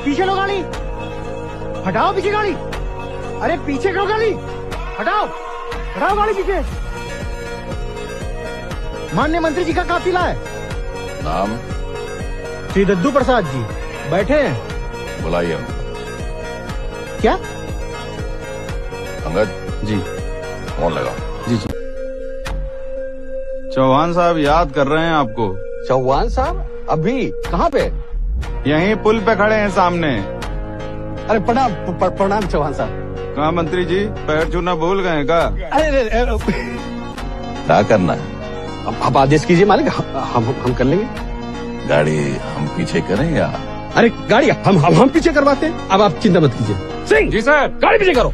पीछे लो गाड़ी, हटाओ पीछे गाड़ी। अरे पीछे करो गाड़ी, हटाओ हटाओ गाड़ी पीछे। माननीय मंत्री जी का काफिला है। नाम? श्री दद्दू प्रसाद जी बैठे हैं। बुलाइए। क्या? अंगद जी फोन लगा। जी जी। चौहान साहब याद कर रहे हैं आपको। चौहान साहब अभी कहाँ पे? यहीं पुल पे खड़े हैं सामने। अरे प्रणाम प्रणाम चौहान साहब। कहाँ मंत्री जी, पैर छूना भूल गए का? अरे क्या करना है? आप आदेश कीजिए मालिक, हम कर लेंगे। गाड़ी हम पीछे करें या? अरे गाड़ी हम पीछे करवाते हैं। अब आप चिंता मत कीजिए। सिंह जी सर, गाड़ी पीछे करो।